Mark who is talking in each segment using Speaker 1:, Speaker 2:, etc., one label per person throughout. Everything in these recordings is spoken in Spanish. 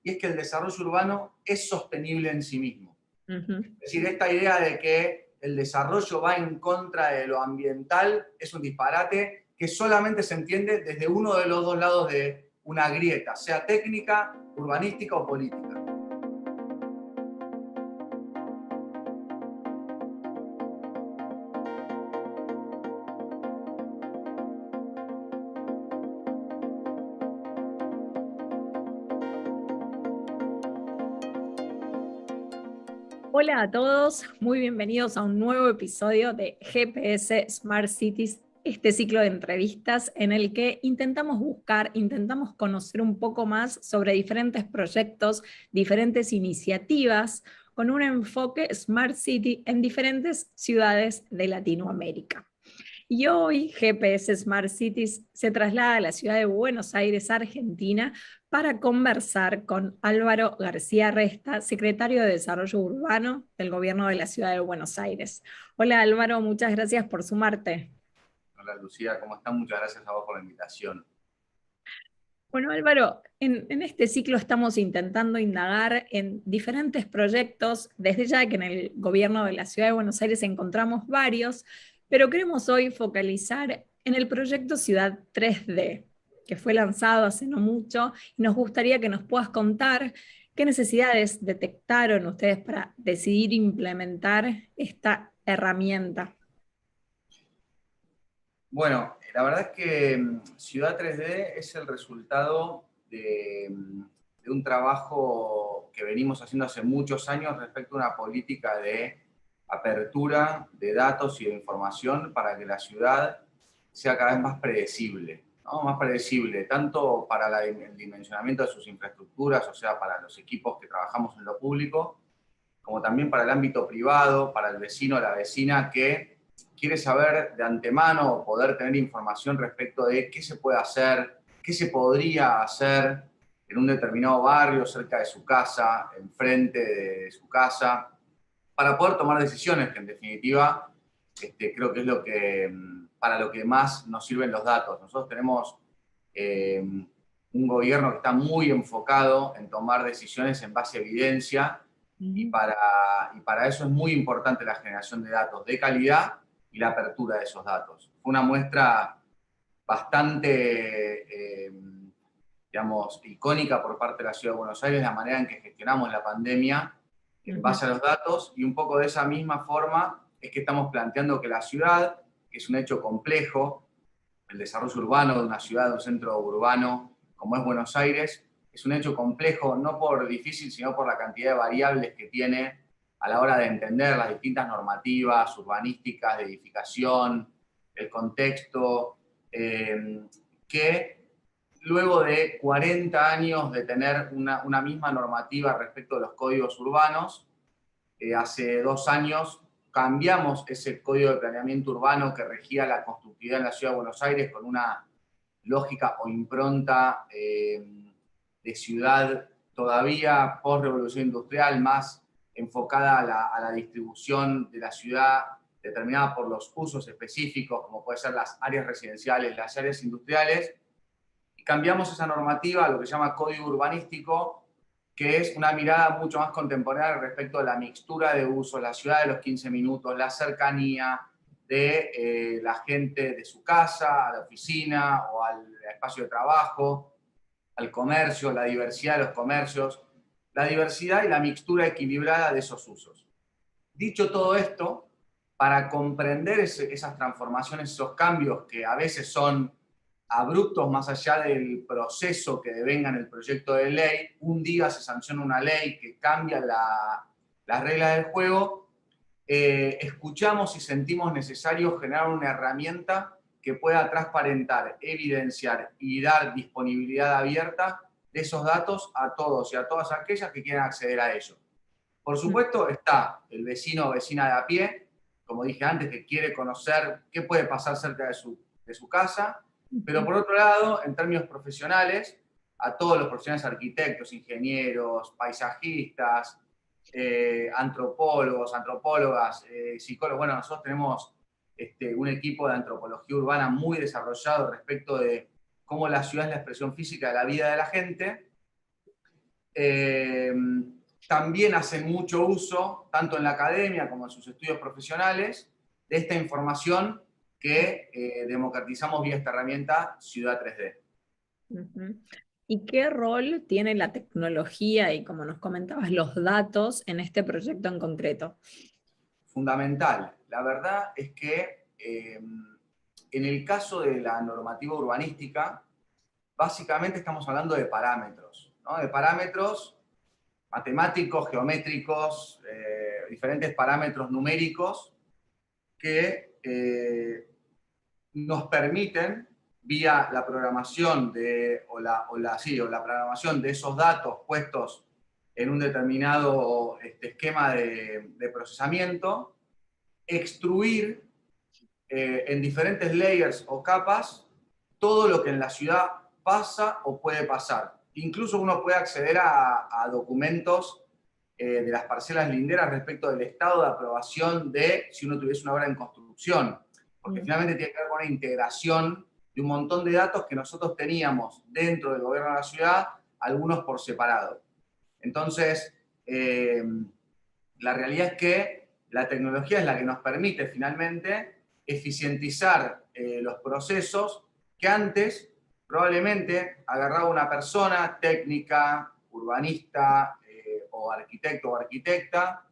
Speaker 1: y es que el desarrollo urbano es sostenible en sí mismo.
Speaker 2: Ujú.
Speaker 1: Es decir, esta idea de que el desarrollo va en contra de lo ambiental es un disparate que solamente se entiende desde uno de los dos lados de una grieta, sea técnica, urbanística o política.
Speaker 2: Hola a todos, muy bienvenidos a un nuevo episodio de GPS Smart Cities, este ciclo de entrevistas en el que intentamos conocer un poco más sobre diferentes proyectos, diferentes iniciativas, con un enfoque Smart City en diferentes ciudades de Latinoamérica. Y hoy GPS Smart Cities se traslada a la ciudad de Buenos Aires, Argentina, para conversar con Álvaro García Resta, secretario de Desarrollo Urbano del Gobierno de la ciudad de Buenos Aires. Hola Álvaro, muchas gracias por sumarte.
Speaker 1: Hola Lucía, ¿cómo están? Muchas gracias a vos por la invitación.
Speaker 2: Bueno, Álvaro, en este ciclo estamos intentando indagar en diferentes proyectos, desde ya que en el gobierno de la Ciudad de Buenos Aires encontramos varios, pero queremos hoy focalizar en el proyecto Ciudad 3D, que fue lanzado hace no mucho, y nos gustaría que nos puedas contar qué necesidades detectaron ustedes para decidir implementar esta herramienta.
Speaker 1: Bueno, la verdad es que Ciudad 3D es el resultado de un trabajo que venimos haciendo hace muchos años respecto a una política de apertura de datos y de información para que la ciudad sea cada vez más predecible, ¿no? Más predecible, tanto para el dimensionamiento de sus infraestructuras, o sea, para los equipos que trabajamos en lo público, como también para el ámbito privado, para el vecino o la vecina que quiere saber de antemano o poder tener información respecto de qué se puede hacer, qué se podría hacer en un determinado barrio, cerca de su casa, enfrente de su casa, para poder tomar decisiones que en definitiva creo que es para lo que más nos sirven los datos. Nosotros tenemos un gobierno que está muy enfocado en tomar decisiones en base a evidencia y para eso es muy importante la generación de datos de calidad y la apertura de esos datos. Fue una muestra bastante, digamos, icónica por parte de la Ciudad de Buenos Aires, la manera en que gestionamos la pandemia en base a los datos, y un poco de esa misma forma es que estamos planteando que la ciudad, que es un hecho complejo, el desarrollo urbano de una ciudad, de un centro urbano como es Buenos Aires, es un hecho complejo, no por difícil, sino por la cantidad de variables que tiene a la hora de entender las distintas normativas urbanísticas, de edificación, el contexto, que luego de 40 años de tener una misma normativa respecto de los códigos urbanos, hace 2 años cambiamos ese código de planeamiento urbano que regía la constructividad en la Ciudad de Buenos Aires con una lógica o impronta de ciudad todavía post-revolución industrial, más enfocada a la distribución de la ciudad determinada por los usos específicos, como pueden ser las áreas residenciales, las áreas industriales, y cambiamos esa normativa a lo que se llama código urbanístico, que es una mirada mucho más contemporánea respecto a la mixtura de usos, la ciudad de los 15 minutos, la cercanía de la gente de su casa a la oficina o al espacio de trabajo, al comercio, la diversidad de los comercios, la diversidad y la mixtura equilibrada de esos usos. Dicho todo esto, para comprender esas transformaciones, esos cambios que a veces son abruptos más allá del proceso que devenga en el proyecto de ley, un día se sanciona una ley que cambia las reglas del juego, escuchamos y sentimos necesario generar una herramienta que pueda transparentar, evidenciar y dar disponibilidad abierta de esos datos a todos y a todas aquellas que quieran acceder a ellos. Por supuesto está el vecino o vecina de a pie, como dije antes, que quiere conocer qué puede pasar cerca de su casa, pero por otro lado, en términos profesionales, a todos los profesionales, arquitectos, ingenieros, paisajistas, antropólogos, antropólogas, psicólogos. Bueno, nosotros tenemos un equipo de antropología urbana muy desarrollado respecto de cómo la ciudad es la expresión física de la vida de la gente. También hacen mucho uso, tanto en la academia como en sus estudios profesionales, de esta información que democratizamos vía esta herramienta Ciudad 3D.
Speaker 2: Ujú. ¿Y qué rol tiene la tecnología y, como nos comentabas, los datos en este proyecto en concreto?
Speaker 1: Fundamental. La verdad es que en el caso de la normativa urbanística, básicamente estamos hablando de parámetros, ¿no? De parámetros matemáticos, geométricos, diferentes parámetros numéricos que nos permiten, vía la programación la programación de esos datos puestos en un determinado esquema de procesamiento, extruir en diferentes layers o capas todo lo que en la ciudad pasa o puede pasar. Incluso uno puede acceder a documentos de las parcelas linderas respecto del estado de aprobación de si uno tuviese una obra en construcción, porque finalmente tiene que ver con una integración de un montón de datos que nosotros teníamos dentro del gobierno de la ciudad, algunos por separado. Entonces, la realidad es que la tecnología es la que nos permite finalmente eficientizar los procesos que antes probablemente agarraba una persona técnica, urbanista o arquitecto o arquitecta,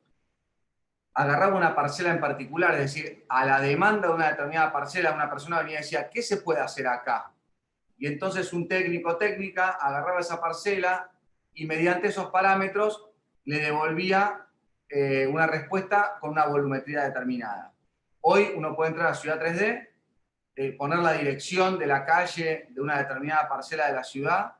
Speaker 1: agarraba una parcela en particular, es decir, a la demanda de una determinada parcela, una persona venía y decía, ¿qué se puede hacer acá? Y entonces un técnico o técnica agarraba esa parcela y mediante esos parámetros le devolvía una respuesta con una volumetría determinada. Hoy uno puede entrar a Ciudad 3D, poner la dirección de la calle de una determinada parcela de la ciudad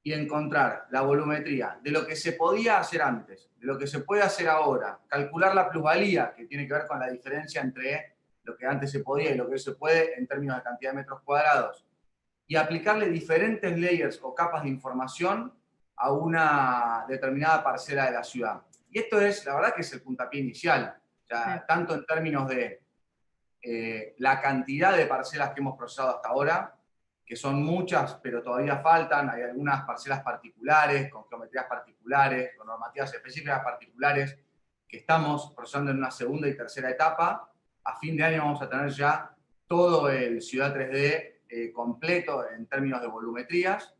Speaker 1: y encontrar la volumetría de lo que se podía hacer antes, de lo que se puede hacer ahora, calcular la plusvalía, que tiene que ver con la diferencia entre lo que antes se podía y lo que hoy se puede en términos de cantidad de metros cuadrados, y aplicarle diferentes layers o capas de información a una determinada parcela de la ciudad. Y esto es, la verdad que es el puntapié inicial, o sea, tanto en términos de la cantidad de parcelas que hemos procesado hasta ahora, que son muchas, pero todavía faltan, hay algunas parcelas particulares, con geometrías particulares, con normativas específicas particulares, que estamos procesando en una segunda y tercera etapa. A fin de año vamos a tener ya todo el Ciudad 3D completo en términos de volumetrías.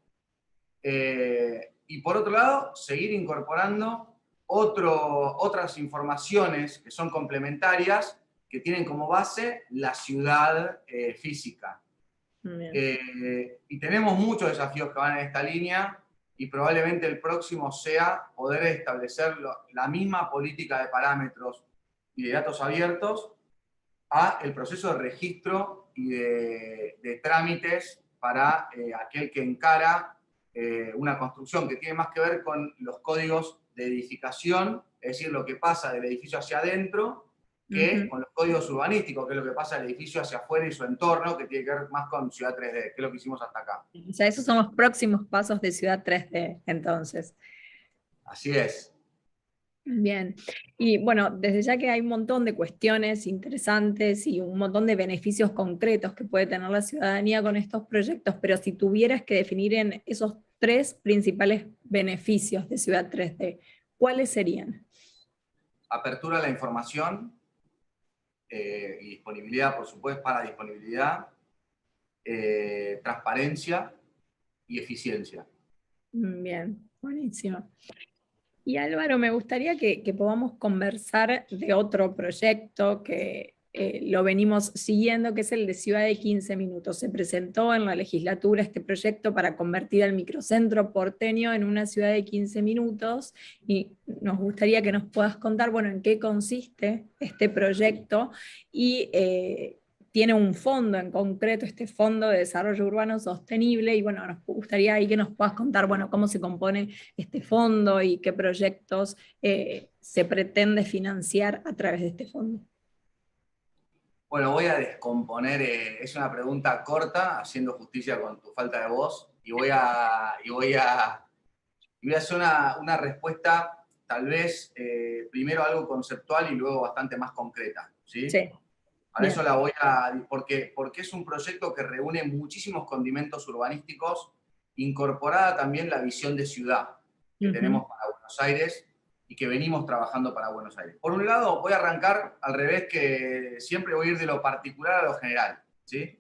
Speaker 1: Y por otro lado, seguir incorporando otras informaciones que son complementarias, que tienen como base la ciudad física. Y tenemos muchos desafíos que van en esta línea y probablemente el próximo sea poder establecer la misma política de parámetros y de datos abiertos a el proceso de registro y de trámites para aquel que encara una construcción que tiene más que ver con los códigos de edificación, es decir, lo que pasa del edificio hacia adentro, que con los códigos urbanísticos, que es lo que pasa del edificio hacia afuera y su entorno, que tiene que ver más con Ciudad 3D, que es lo que hicimos hasta acá.
Speaker 2: O sea, esos son los próximos pasos de Ciudad 3D, entonces.
Speaker 1: Así es.
Speaker 2: Bien, y bueno, desde ya que hay un montón de cuestiones interesantes y un montón de beneficios concretos que puede tener la ciudadanía con estos proyectos, pero si tuvieras que definir en esos tres principales beneficios de Ciudad 3D, ¿cuáles serían?
Speaker 1: Apertura a la información y disponibilidad, por supuesto, para disponibilidad, transparencia y eficiencia.
Speaker 2: Bien, buenísimo. Y Álvaro, me gustaría que podamos conversar de otro proyecto que lo venimos siguiendo, que es el de Ciudad de 15 Minutos. Se presentó en la legislatura este proyecto para convertir al microcentro porteño en una ciudad de 15 minutos y nos gustaría que nos puedas contar, bueno, en qué consiste este proyecto y tiene un fondo en concreto, este Fondo de Desarrollo Urbano Sostenible, y bueno, nos gustaría ahí que nos puedas contar, bueno, cómo se compone este fondo y qué proyectos se pretende financiar a través de este fondo.
Speaker 1: Bueno, voy a descomponer, es una pregunta corta, haciendo justicia con tu falta de voz, y voy a hacer una respuesta tal vez primero algo conceptual y luego bastante más concreta, ¿sí?
Speaker 2: Sí.
Speaker 1: Para eso la voy a... porque es un proyecto que reúne muchísimos condimentos urbanísticos, incorporada también la visión de ciudad. que tenemos para Buenos Aires y que venimos trabajando para Buenos Aires. Por un lado, voy a arrancar al revés, que siempre voy a ir de lo particular a lo general, ¿sí?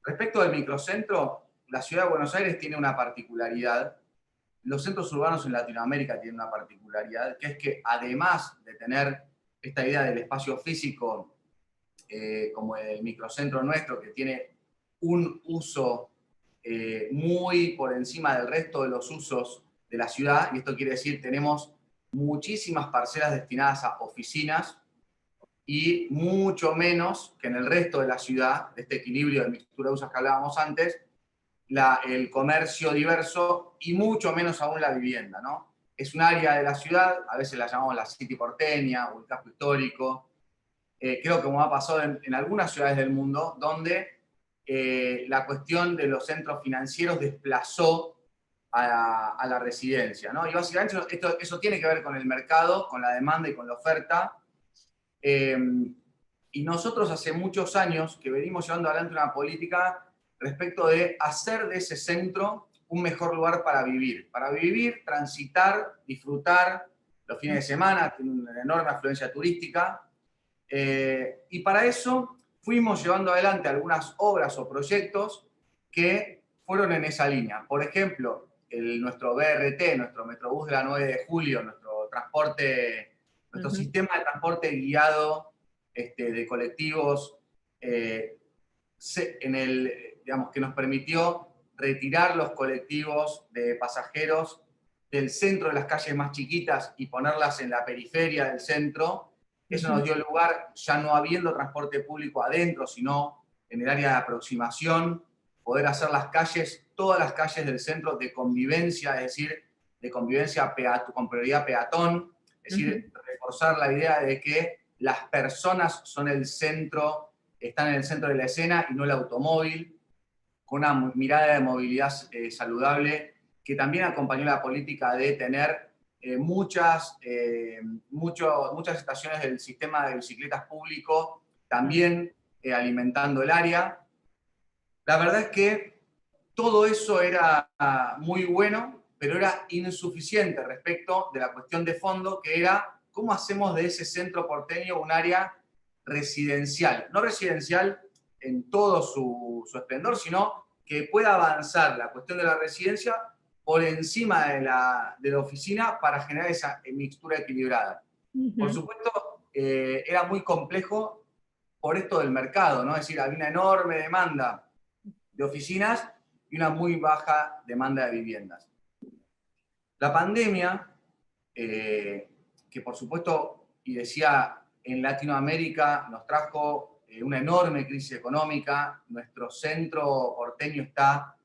Speaker 1: Respecto del microcentro, la ciudad de Buenos Aires tiene una particularidad. Los centros urbanos en Latinoamérica tienen una particularidad, que es que además de tener esta idea del espacio físico, como el microcentro nuestro, que tiene un uso muy por encima del resto de los usos de la ciudad, y esto quiere decir, tenemos muchísimas parcelas destinadas a oficinas y mucho menos que en el resto de la ciudad, de este equilibrio de mixtura de usos que hablábamos antes, el comercio diverso y mucho menos aún la vivienda, ¿no? Es un área de la ciudad, a veces la llamamos la City porteña o el casco histórico, creo que como ha pasado en algunas ciudades del mundo, donde la cuestión de los centros financieros desplazó a la residencia, ¿no? Y básicamente eso tiene que ver con el mercado, con la demanda y con la oferta. Y nosotros hace muchos años que venimos llevando adelante una política respecto de hacer de ese centro un mejor lugar para vivir, transitar, disfrutar los fines de semana, tiene una enorme afluencia turística, y para eso fuimos llevando adelante algunas obras o proyectos que fueron en esa línea. Por ejemplo, nuestro BRT, nuestro Metrobús de la 9 de Julio, nuestro sistema de transporte guiado de colectivos, digamos, que nos permitió retirar los colectivos de pasajeros del centro de las calles más chiquitas y ponerlas en la periferia del centro. Eso nos dio lugar, ya no habiendo transporte público adentro, sino en el área de aproximación, poder hacer las calles, todas las calles del centro de convivencia, es decir, de convivencia con prioridad peatón, es decir, reforzar la idea de que las personas son el centro, están en el centro de la escena y no el automóvil, con una mirada de movilidad saludable, que también acompañó la política de tener muchas estaciones del sistema de bicicletas público, también alimentando el área. La verdad es que todo eso era muy bueno, pero era insuficiente respecto de la cuestión de fondo, que era cómo hacemos de ese centro porteño un área residencial. No residencial en todo su esplendor, sino que pueda avanzar la cuestión de la residencia por encima de la oficina para generar esa mixtura equilibrada. Por supuesto, era muy complejo por esto del mercado, ¿no? Es decir, había una enorme demanda de oficinas y una muy baja demanda de viviendas. La pandemia, que por supuesto, y decía, en Latinoamérica nos trajo una enorme crisis económica, nuestro centro porteño está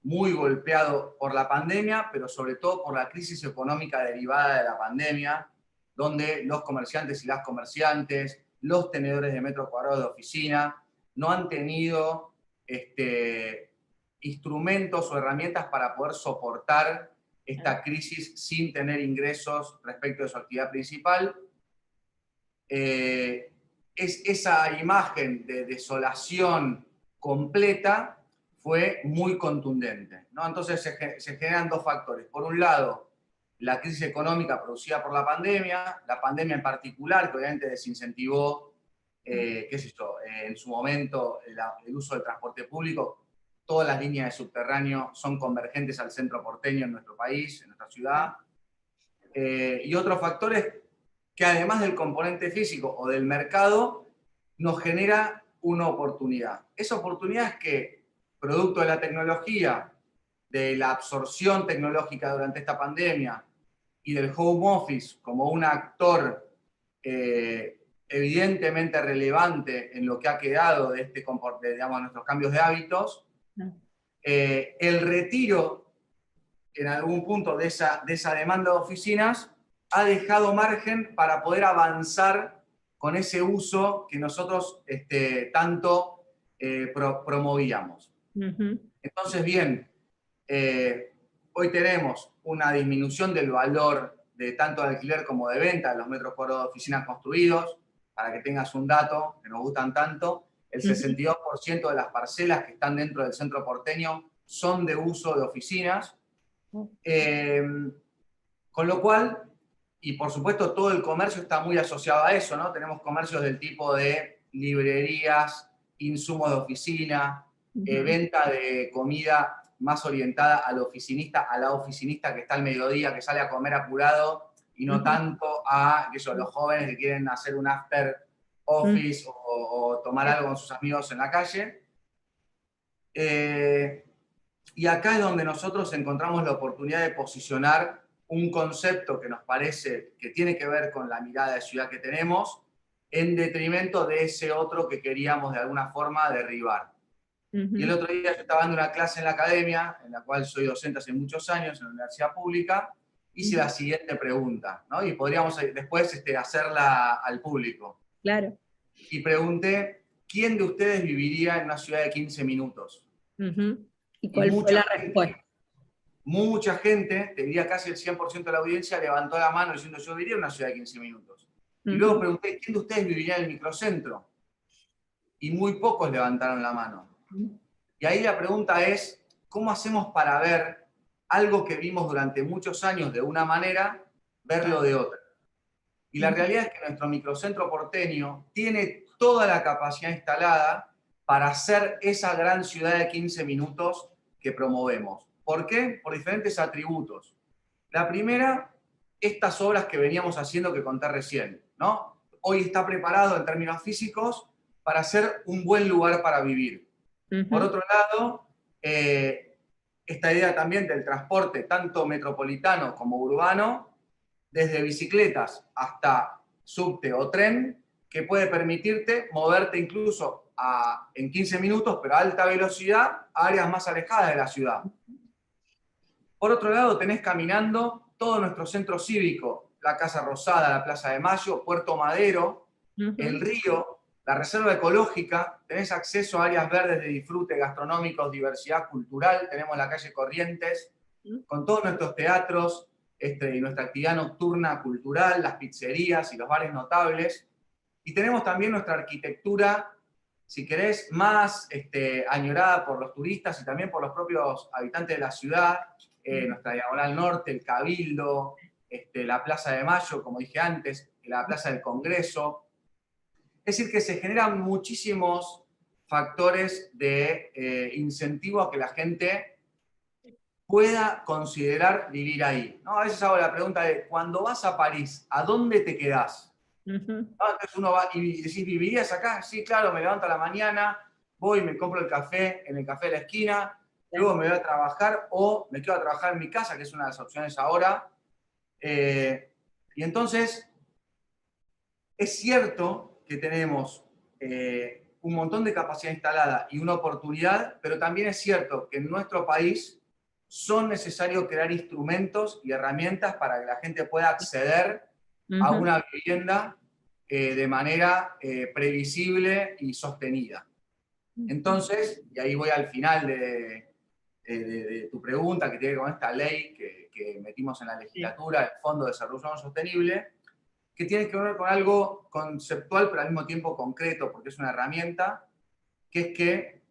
Speaker 1: muy golpeado por la pandemia, pero sobre todo por la crisis económica derivada de la pandemia, donde los comerciantes y las comerciantes, los tenedores de metros cuadrados de oficina, no han tenido instrumentos o herramientas para poder soportar esta crisis sin tener ingresos respecto de su actividad principal. Esa imagen de desolación completa fue muy contundente, ¿no? Entonces se generan dos factores. Por un lado, la crisis económica producida por la pandemia en particular, que obviamente desincentivó, qué sé yo, en su momento el uso del transporte público. Todas las líneas de subterráneo son convergentes al centro porteño en nuestro país, en nuestra ciudad. Y otros factores que además del componente físico o del mercado, nos genera una oportunidad. Esa oportunidad es que, producto de la tecnología, de la absorción tecnológica durante esta pandemia y del home office como un actor evidentemente relevante en lo que ha quedado de digamos, nuestros cambios de hábitos, el retiro en algún punto de esa demanda de oficinas ha dejado margen para poder avanzar con ese uso que nosotros tanto promovíamos. Entonces, bien, hoy tenemos una disminución del valor de tanto de alquiler como de venta de los metros cuadrados de oficinas construidos. Para que tengas un dato que nos gustan tanto, el 62% de las parcelas que están dentro del centro porteño son de uso de oficinas. Con lo cual, y por supuesto todo el comercio está muy asociado a eso, ¿no? Tenemos comercios del tipo de librerías, insumos de oficina, venta de comida más orientada al oficinista, a la oficinista que está al mediodía, que sale a comer apurado, y no tanto a eso, los jóvenes que quieren hacer un after office o tomar algo con sus amigos en la calle. Y acá es donde nosotros encontramos la oportunidad de posicionar un concepto que nos parece que tiene que ver con la mirada de ciudad que tenemos, en detrimento de ese otro que queríamos de alguna forma derribar. Y el otro día yo estaba dando una clase en la academia, en la cual soy docente hace muchos años en la universidad pública, hice la siguiente pregunta, ¿no? Y podríamos después hacerla al público.
Speaker 2: Claro.
Speaker 1: Y pregunté, ¿quién de ustedes viviría en una ciudad de 15 minutos?
Speaker 2: ¿Y cuál fue la respuesta?
Speaker 1: Mucha gente, te diría casi el 100% de la audiencia, levantó la mano diciendo yo viviría en una ciudad de 15 minutos. Y luego pregunté, ¿quién de ustedes viviría en el microcentro? Y muy pocos levantaron la mano. Y ahí la pregunta es, ¿cómo hacemos para ver algo que vimos durante muchos años de una manera, verlo de otra? Y la realidad es que nuestro microcentro porteño tiene toda la capacidad instalada para ser esa gran ciudad de 15 minutos que promovemos. ¿Por qué? Por diferentes atributos. La primera, estas obras que veníamos haciendo que conté recién, ¿no? Hoy está preparado en términos físicos para ser un buen lugar para vivir. Por otro lado, esta idea también del transporte, tanto metropolitano como urbano, desde bicicletas hasta subte o tren, que puede permitirte moverte incluso en 15 minutos, pero a alta velocidad, a áreas más alejadas de la ciudad. Por otro lado, tenés caminando todo nuestro centro cívico, la Casa Rosada, la Plaza de Mayo, Puerto Madero, el río, la reserva ecológica, tenés acceso a áreas verdes de disfrute gastronómicos, diversidad cultural, tenemos la calle Corrientes, con todos nuestros teatros y nuestra actividad nocturna cultural, las pizzerías y los bares notables. Y tenemos también nuestra arquitectura, si querés, más añorada por los turistas y también por los propios habitantes de la ciudad, nuestra Diagonal Norte, el Cabildo, la Plaza de Mayo, como dije antes, la Plaza del Congreso. Es decir, que se generan muchísimos factores de incentivo a que la gente pueda considerar vivir ahí, ¿no? A veces hago la pregunta de, cuando vas a París, ¿a dónde te quedás? Entonces uno va y decís, ¿vivirías acá? Sí, claro, me levanto a la mañana, voy, me compro el café en el café de la esquina, luego me voy a trabajar o me quedo a trabajar en mi casa, que es una de las opciones ahora. Y entonces, es cierto que tenemos un montón de capacidad instalada y una oportunidad, pero también es cierto que en nuestro país son necesarios crear instrumentos y herramientas para que la gente pueda acceder a una vivienda de manera previsible y sostenida. Entonces, y ahí voy al final de tu pregunta, que tiene que ver con esta ley que metimos en la legislatura, el Fondo de Desarrollo Sostenible, que tiene que ver con algo conceptual, pero al mismo tiempo concreto, porque es una herramienta, que es que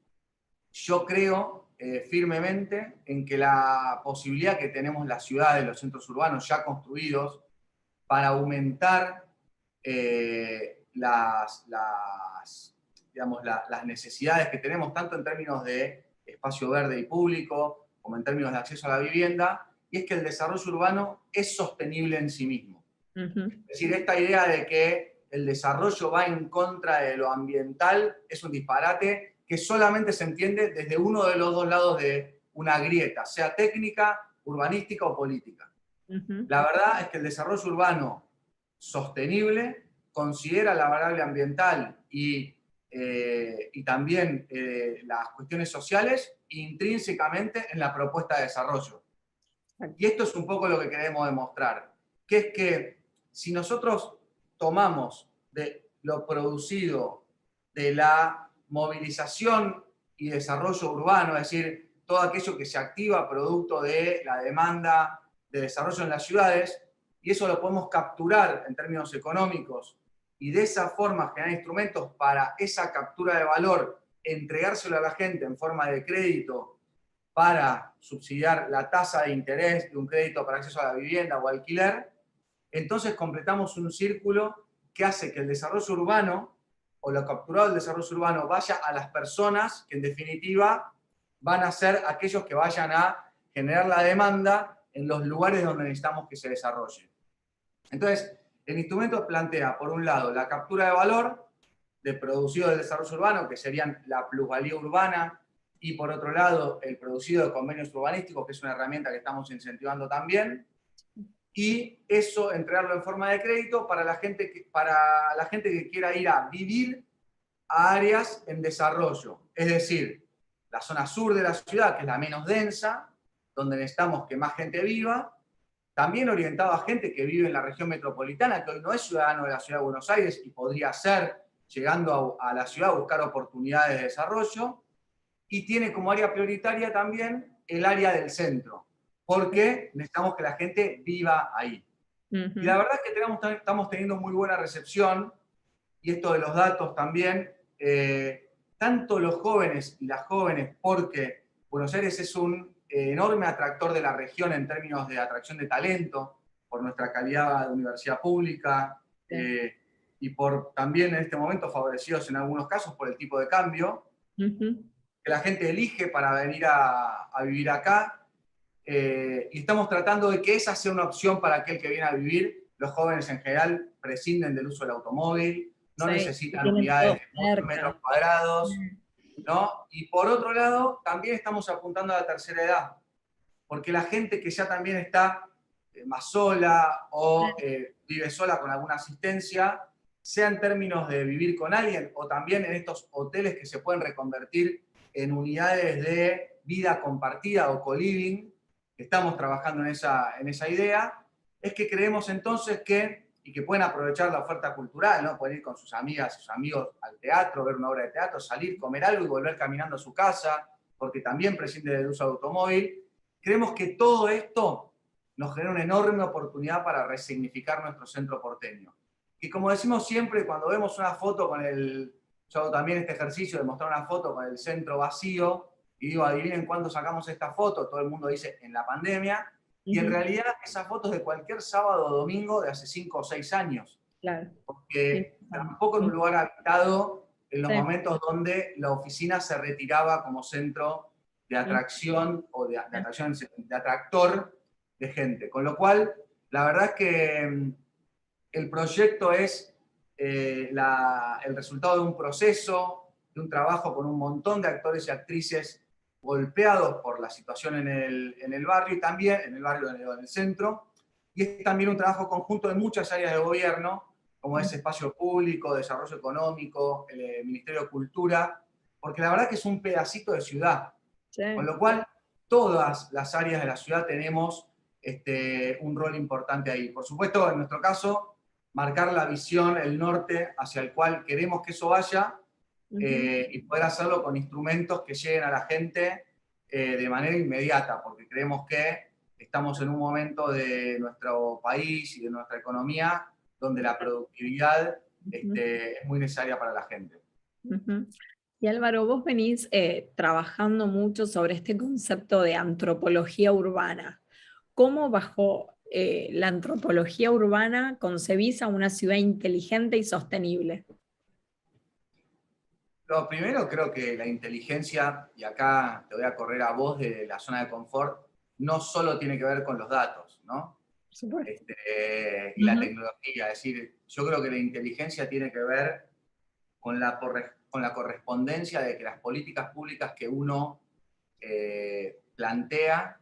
Speaker 1: yo creo firmemente en que la posibilidad que tenemos las ciudades, los centros urbanos ya construidos, para aumentar digamos, las necesidades que tenemos, tanto en términos de espacio verde y público, como en términos de acceso a la vivienda, y es que el desarrollo urbano es sostenible en sí mismo. Es decir, esta idea de que el desarrollo va en contra de lo ambiental es un disparate que solamente se entiende desde uno de los dos lados de una grieta, sea técnica, urbanística o política. La verdad es que el desarrollo urbano sostenible considera la variable ambiental y también las cuestiones sociales intrínsecamente en la propuesta de desarrollo. Y esto es un poco lo que queremos demostrar, que es que si nosotros tomamos de lo producido de la movilización y desarrollo urbano, es decir, todo aquello que se activa producto de la demanda de desarrollo en las ciudades, y eso lo podemos capturar en términos económicos, y de esa forma generar instrumentos para esa captura de valor, entregárselo a la gente en forma de crédito, para subsidiar la tasa de interés de un crédito para acceso a la vivienda o alquiler, entonces completamos un círculo que hace que el desarrollo urbano o lo capturado del desarrollo urbano vaya a las personas que en definitiva van a ser aquellos que vayan a generar la demanda en los lugares donde necesitamos que se desarrolle. Entonces, el instrumento plantea, por un lado, la captura de valor de producido del desarrollo urbano, que serían la plusvalía urbana, y por otro lado, el producido de convenios urbanísticos, que es una herramienta que estamos incentivando también, y eso entregarlo en forma de crédito para la gente que quiera ir a vivir a áreas en desarrollo. Es decir, la zona sur de la ciudad, que es la menos densa, donde necesitamos que más gente viva, también orientado a gente que vive en la región metropolitana, que hoy no es ciudadano de la ciudad de Buenos Aires y podría ser, llegando a la ciudad, a buscar oportunidades de desarrollo, y tiene como área prioritaria también el área del centro, porque necesitamos que la gente viva ahí. Y la verdad es que estamos teniendo muy buena recepción, y esto de los datos también, tanto los jóvenes y las jóvenes, porque Buenos Aires es un enorme atractor de la región en términos de atracción de talento, por nuestra calidad de universidad pública, y por también en este momento favorecidos en algunos casos por el tipo de cambio, que la gente elige para venir a vivir acá, y estamos tratando de que esa sea una opción para aquel que viene a vivir. Los jóvenes en general prescinden del uso del automóvil, no necesitan unidades de muchos metros cuadrados, ¿no? Y por otro lado, también estamos apuntando a la tercera edad, porque la gente que ya también está más sola o vive sola con alguna asistencia, sea en términos de vivir con alguien o también en estos hoteles que se pueden reconvertir en unidades de vida compartida o co-living, que estamos trabajando en esa idea, es que creemos entonces y que pueden aprovechar la oferta cultural, ¿no? Pueden ir con sus amigas y sus amigos al teatro, ver una obra de teatro, salir, comer algo y volver caminando a su casa, porque también prescinde del uso de automóvil. Creemos que todo esto nos genera una enorme oportunidad para resignificar nuestro centro porteño. Y como decimos siempre, cuando vemos una foto yo hago también este ejercicio de mostrar una foto con el centro vacío, y digo, adivinen cuándo sacamos esta foto, todo el mundo dice, en la pandemia, y en realidad esa foto es de cualquier sábado o domingo de hace 5 o 6 años.
Speaker 2: Claro.
Speaker 1: Porque tampoco en un lugar habitado en los momentos donde la oficina se retiraba como centro de atracción o de atractor de gente. Con lo cual, la verdad es que el proyecto es el resultado de un proceso, de un trabajo con un montón de actores y actrices golpeados por la situación en el barrio y también en el centro, y es también un trabajo conjunto de muchas áreas de gobierno, como es espacio público, desarrollo económico, el Ministerio de Cultura, porque la verdad que es un pedacito de ciudad, con lo cual todas las áreas de la ciudad tenemos un rol importante ahí. Por supuesto, en nuestro caso, marcar la visión, el norte hacia el cual queremos que eso vaya, y poder hacerlo con instrumentos que lleguen a la gente de manera inmediata, porque creemos que estamos en un momento de nuestro país y de nuestra economía donde la productividad es muy necesaria para la gente.
Speaker 2: Y Álvaro, vos venís trabajando mucho sobre este concepto de antropología urbana. ¿Cómo bajo la antropología urbana concebís a una ciudad inteligente y sostenible?
Speaker 1: Lo primero, creo que la inteligencia, y acá te voy a correr a vos de la zona de confort, no solo tiene que ver con los datos, ¿no? Y la tecnología. Es decir, yo creo que la inteligencia tiene que ver con la correspondencia de que las políticas públicas que uno plantea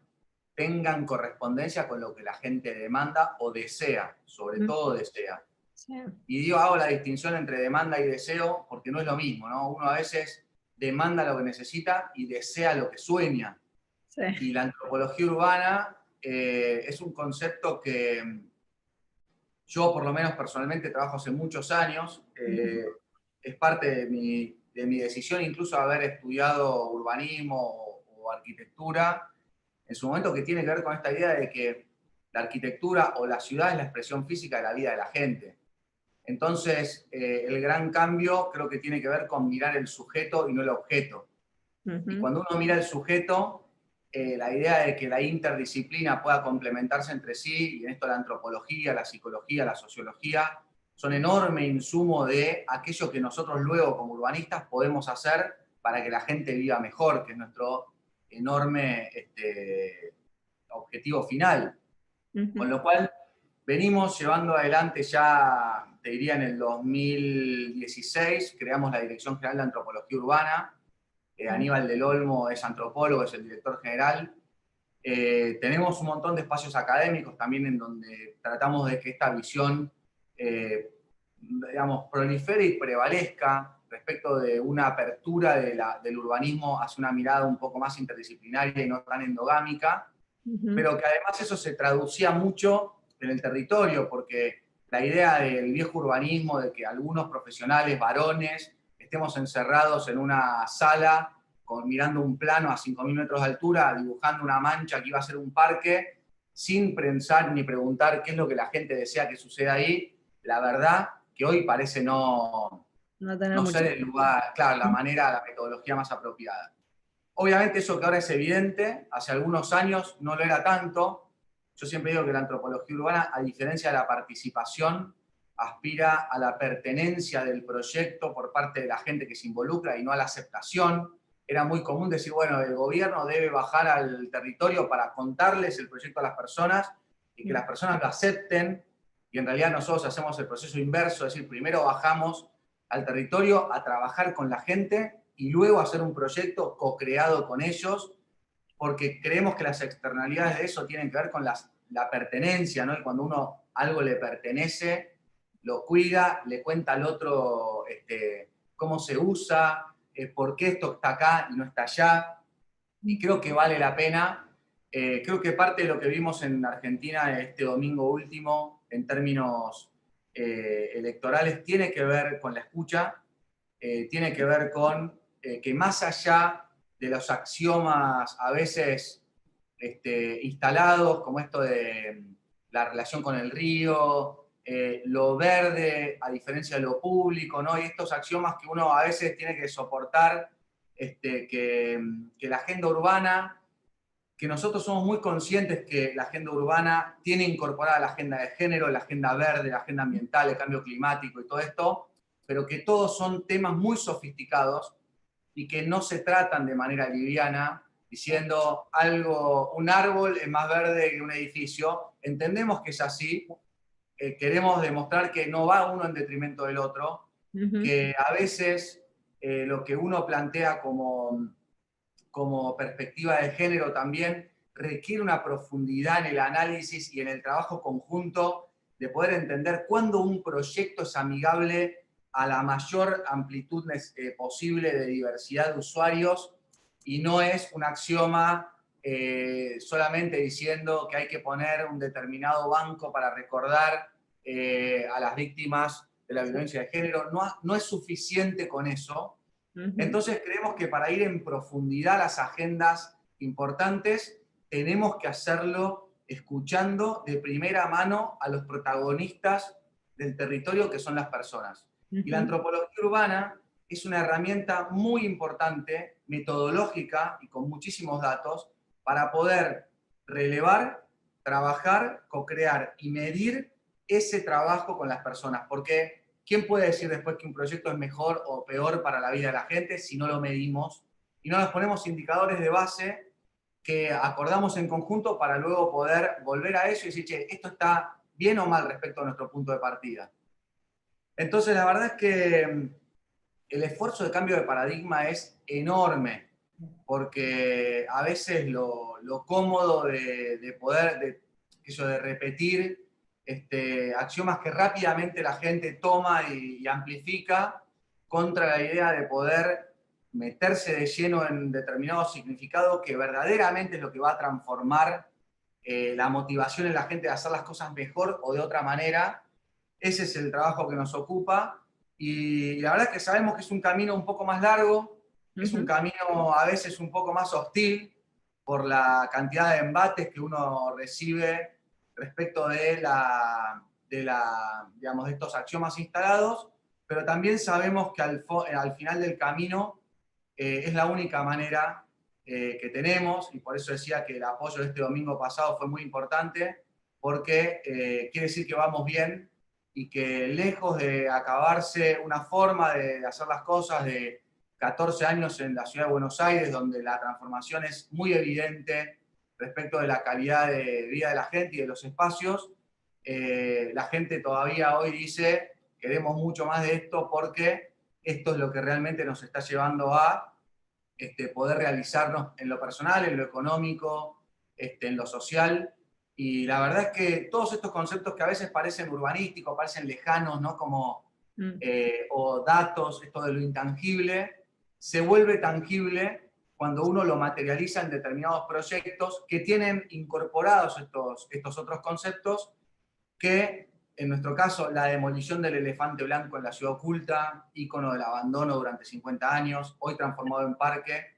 Speaker 1: tengan correspondencia con lo que la gente demanda o desea, sobre todo desea. Sí. Y hago la distinción entre demanda y deseo porque no es lo mismo, ¿no? Uno a veces demanda lo que necesita y desea lo que sueña. Sí. Y la antropología urbana es un concepto que yo, por lo menos personalmente, trabajo hace muchos años. Es parte de mi decisión, incluso haber estudiado urbanismo o arquitectura, en su momento, que tiene que ver con esta idea de que la arquitectura o la ciudad es la expresión física de la vida de la gente. Entonces, el gran cambio creo que tiene que ver con mirar el sujeto y no el objeto. Y cuando uno mira el sujeto, la idea de que la interdisciplina pueda complementarse entre sí, y en esto la antropología, la psicología, la sociología, son enorme insumo de aquello que nosotros luego como urbanistas podemos hacer para que la gente viva mejor, que es nuestro enorme objetivo final. Con lo cual, venimos llevando adelante ya, te diría en el 2016, creamos la Dirección General de Antropología Urbana. Aníbal del Olmo es antropólogo, es el director general. Tenemos un montón de espacios académicos también en donde tratamos de que esta visión, digamos, prolifere y prevalezca respecto de una apertura del urbanismo hacia una mirada un poco más interdisciplinaria y no tan endogámica, pero que además eso se traducía mucho en el territorio, porque la idea del viejo urbanismo, de que algunos profesionales varones estemos encerrados en una sala mirando un plano a 5.000 metros de altura, dibujando una mancha que iba a ser un parque, sin pensar ni preguntar qué es lo que la gente desea que suceda ahí, la verdad que hoy parece no ser el lugar, claro, la manera, la metodología más apropiada. Obviamente eso que ahora es evidente, hace algunos años no lo era tanto. Yo siempre digo que la antropología urbana, a diferencia de la participación, aspira a la pertenencia del proyecto por parte de la gente que se involucra y no a la aceptación. Era muy común decir, bueno, el gobierno debe bajar al territorio para contarles el proyecto a las personas y que las personas lo acepten, y en realidad nosotros hacemos el proceso inverso, es decir, primero bajamos al territorio a trabajar con la gente y luego hacer un proyecto co-creado con ellos, porque creemos que las externalidades de eso tienen que ver con la pertenencia, ¿no? Y cuando uno algo le pertenece, lo cuida, le cuenta al otro cómo se usa, por qué esto está acá y no está allá, y creo que vale la pena. Creo que parte de lo que vimos en Argentina este domingo último, en términos electorales, tiene que ver con la escucha, tiene que ver con que más allá de los axiomas a veces instalados, como esto de la relación con el río, lo verde a diferencia de lo público, ¿no? Y estos axiomas que uno a veces tiene que soportar, que la agenda urbana, que nosotros somos muy conscientes que la agenda urbana tiene incorporada la agenda de género, la agenda verde, la agenda ambiental, el cambio climático y todo esto, pero que todos son temas muy sofisticados y que no se tratan de manera liviana, diciendo un árbol es más verde que un edificio. Entendemos que es así, queremos demostrar que no va uno en detrimento del otro, que a veces lo que uno plantea como perspectiva de género también requiere una profundidad en el análisis y en el trabajo conjunto de poder entender cuándo un proyecto es amigable a la mayor amplitud posible de diversidad de usuarios y no es un axioma solamente diciendo que hay que poner un determinado banco para recordar a las víctimas de la violencia de género. No es suficiente con eso. Entonces creemos que para ir en profundidad a las agendas importantes tenemos que hacerlo escuchando de primera mano a los protagonistas del territorio, que son las personas. Y la antropología urbana es una herramienta muy importante, metodológica y con muchísimos datos, para poder relevar, trabajar, co-crear y medir ese trabajo con las personas. Porque ¿quién puede decir después que un proyecto es mejor o peor para la vida de la gente si no lo medimos y no nos ponemos indicadores de base que acordamos en conjunto para luego poder volver a eso y decir, che, esto está bien o mal respecto a nuestro punto de partida? Entonces, la verdad es que el esfuerzo de cambio de paradigma es enorme, porque a veces lo cómodo de poder, de repetir axiomas que rápidamente la gente toma y amplifica contra la idea de poder meterse de lleno en determinados significados que verdaderamente es lo que va a transformar la motivación en la gente de hacer las cosas mejor o de otra manera. Ese es el trabajo que nos ocupa y la verdad es que sabemos que es un camino un poco más largo, es un camino a veces un poco más hostil por la cantidad de embates que uno recibe respecto de digamos, de estos axiomas instalados, pero también sabemos que al final del camino es la única manera que tenemos, y por eso decía que el apoyo de este domingo pasado fue muy importante, porque quiere decir que vamos bien y que lejos de acabarse una forma de hacer las cosas de 14 años en la ciudad de Buenos Aires, donde la transformación es muy evidente respecto de la calidad de vida de la gente y de los espacios, la gente todavía hoy dice, queremos mucho más de esto porque esto es lo que realmente nos está llevando a poder realizarnos en lo personal, en lo económico, en lo social. Y la verdad es que todos estos conceptos que a veces parecen urbanísticos, parecen lejanos, ¿no? Como, o datos, esto de lo intangible, se vuelve tangible cuando uno lo materializa en determinados proyectos que tienen incorporados estos otros conceptos que, en nuestro caso, la demolición del elefante blanco en la ciudad oculta, ícono del abandono durante 50 años, hoy transformado en parque,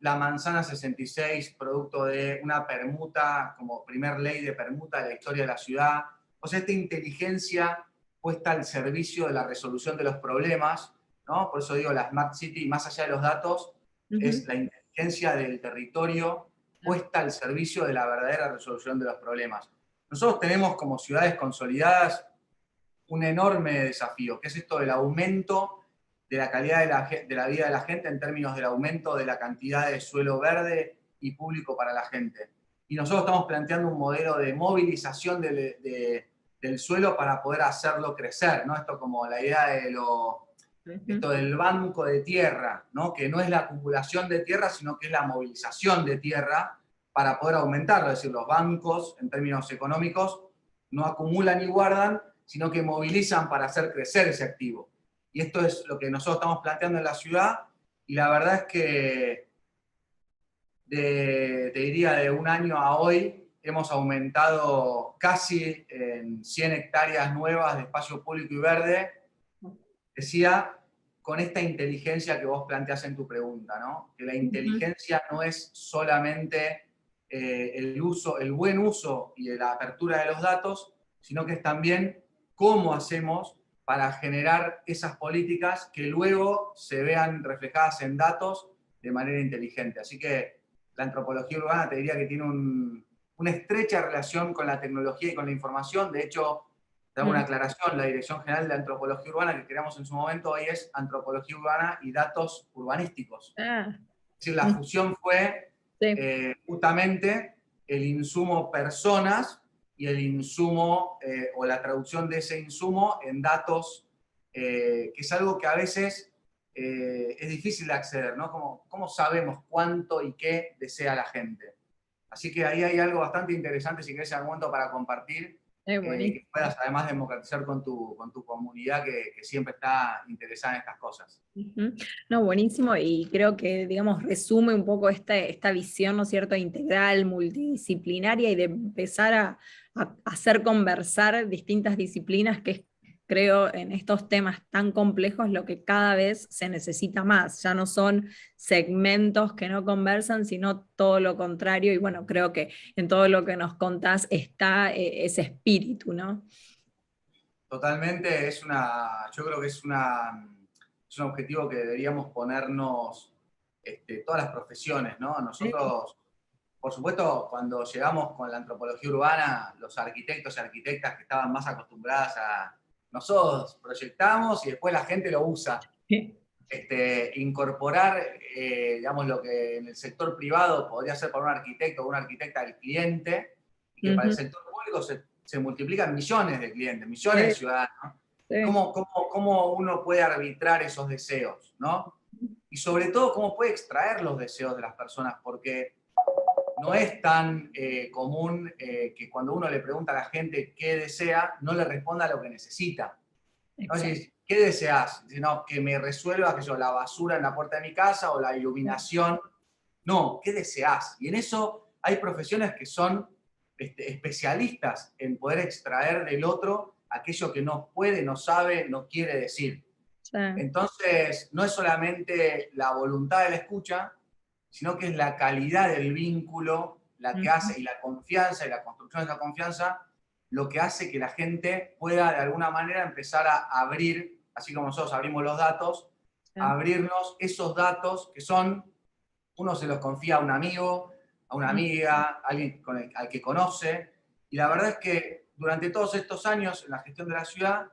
Speaker 1: la manzana 66, producto de una permuta, como primer ley de permuta de la historia de la ciudad. O sea, esta inteligencia puesta al servicio de la resolución de los problemas, ¿no? Por eso digo, la Smart City, más allá de los datos, es la inteligencia del territorio puesta al servicio de la verdadera resolución de los problemas. Nosotros tenemos como ciudades consolidadas un enorme desafío, que es esto del aumento de la calidad de la vida de la gente en términos del aumento de la cantidad de suelo verde y público para la gente. Y nosotros estamos planteando un modelo de movilización del suelo para poder hacerlo crecer, ¿no? Esto como la idea de esto del banco de tierra, ¿no? Que no es la acumulación de tierra, sino que es la movilización de tierra para poder aumentarlo. Es decir, los bancos, en términos económicos, no acumulan y guardan, sino que movilizan para hacer crecer ese activo. Y esto es lo que nosotros estamos planteando en la ciudad, y la verdad es que te diría de un año a hoy hemos aumentado casi en 100 hectáreas nuevas de espacio público y verde, decía, con esta inteligencia que vos planteás en tu pregunta, ¿no? Que la inteligencia no es solamente el buen uso y la apertura de los datos, sino que es también cómo hacemos para generar esas políticas que luego se vean reflejadas en datos de manera inteligente. Así que la antropología urbana te diría que tiene una estrecha relación con la tecnología y con la información. De hecho, te hago una aclaración, la Dirección General de Antropología Urbana que creamos en su momento hoy es Antropología Urbana y Datos Urbanísticos. Es decir, la fusión fue justamente el insumo personas y el insumo o la traducción de ese insumo en datos, que es algo que a veces es difícil de acceder, ¿no? ¿Cómo sabemos cuánto y qué desea la gente? Así que ahí hay algo bastante interesante, si querés, en algún momento para compartir, que puedas además democratizar con tu comunidad que siempre está interesada en estas cosas.
Speaker 2: No, buenísimo, y creo que, digamos, resume un poco esta visión, ¿no es cierto?, integral, multidisciplinaria, y de empezar a hacer conversar distintas disciplinas, que es, creo, en estos temas tan complejos lo que cada vez se necesita más. Ya no son segmentos que no conversan, sino todo lo contrario, y bueno, creo que en todo lo que nos contás está ese espíritu, ¿no?
Speaker 1: Totalmente, yo creo que es un objetivo que deberíamos ponernos todas las profesiones, ¿no? Nosotros, por supuesto, cuando llegamos con la antropología urbana, los arquitectos y arquitectas que estaban más acostumbradas a... Nosotros proyectamos y después la gente lo usa. Incorporar, digamos, lo que en el sector privado podría ser para un arquitecto o una arquitecta el cliente, y que para el sector público se multiplican millones de clientes, millones de ciudadanos. ¿Cómo uno puede arbitrar esos deseos, ¿no? Y sobre todo, cómo puede extraer los deseos de las personas, porque no es tan común que cuando uno le pregunta a la gente qué desea, no le responda lo que necesita. ¿No? ¿Qué deseas? No, que me resuelva la basura en la puerta de mi casa o la iluminación. No, ¿qué deseas? Y en eso hay profesiones que son especialistas en poder extraer del otro aquello que no puede, no sabe, no quiere decir. Entonces, no es solamente la voluntad de la escucha, sino que es la calidad del vínculo la que hace, y la confianza y la construcción de esa confianza, lo que hace que la gente pueda de alguna manera empezar a abrir, así como nosotros abrimos los datos, abrirnos esos datos que son uno se los confía a un amigo, a una amiga, a alguien al que conoce, y la verdad es que durante todos estos años en la gestión de la ciudad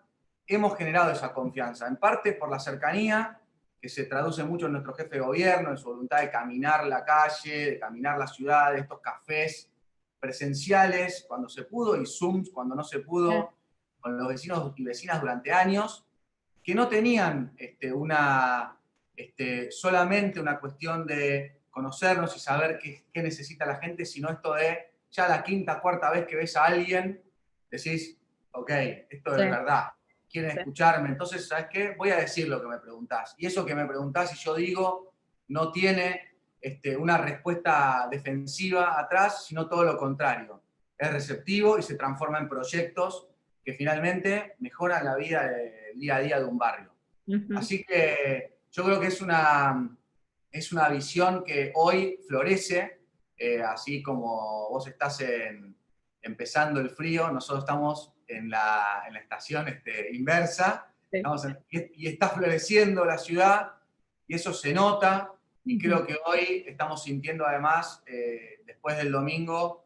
Speaker 1: hemos generado esa confianza, en parte por la cercanía, que se traduce mucho en nuestro jefe de gobierno, en su voluntad de caminar la calle, de caminar la ciudad, de estos cafés presenciales cuando se pudo y Zooms cuando no se pudo, con los vecinos y vecinas durante años, que no tenían solamente una cuestión de conocernos y saber qué necesita la gente, sino esto de ya la quinta, cuarta vez que ves a alguien, decís, ok, esto es verdad, quieren escucharme, entonces, ¿sabes qué? Voy a decir lo que me preguntás. Y eso que me preguntás y yo digo, no tiene una respuesta defensiva atrás, sino todo lo contrario. Es receptivo y se transforma en proyectos que finalmente mejoran la vida del día a día de un barrio. Así que yo creo que es una visión que hoy florece, así como vos estás empezando el frío, nosotros estamos en la estación inversa, y está floreciendo la ciudad, y eso se nota, y creo que hoy estamos sintiendo además, después del domingo,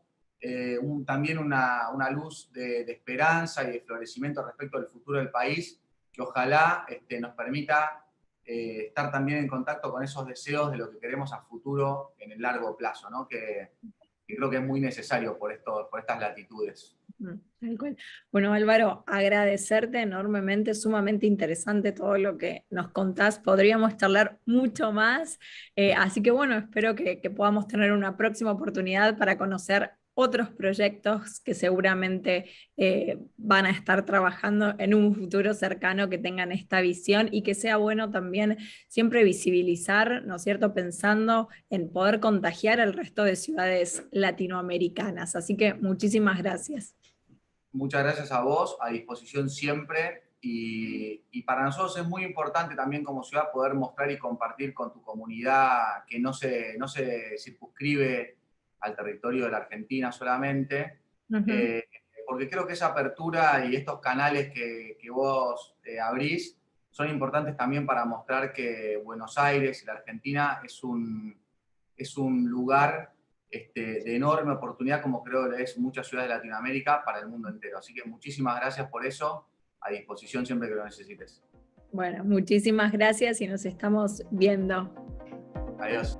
Speaker 1: también una luz de esperanza y de florecimiento respecto al futuro del país, que ojalá nos permita estar también en contacto con esos deseos de lo que queremos a futuro en el largo plazo, ¿no? que creo que es muy necesario por estas latitudes.
Speaker 2: Tal cual. Bueno, Álvaro, agradecerte enormemente, sumamente interesante todo lo que nos contás. Podríamos charlar mucho más, así que bueno, espero que podamos tener una próxima oportunidad para conocer otros proyectos que seguramente van a estar trabajando en un futuro cercano, que tengan esta visión y que sea bueno también siempre visibilizar, ¿no es cierto?, pensando en poder contagiar al resto de ciudades latinoamericanas. Así que muchísimas gracias.
Speaker 1: Muchas gracias a vos, a disposición siempre, y para nosotros es muy importante también como ciudad poder mostrar y compartir con tu comunidad que no se circunscribe al territorio de la Argentina solamente, porque creo que esa apertura y estos canales que vos abrís son importantes también para mostrar que Buenos Aires y la Argentina es un lugar de enorme oportunidad, como creo que es muchas ciudades de Latinoamérica, para el mundo entero. Así que muchísimas gracias por eso, a disposición siempre que lo necesites.
Speaker 2: Bueno, muchísimas gracias y nos estamos viendo.
Speaker 1: Adiós.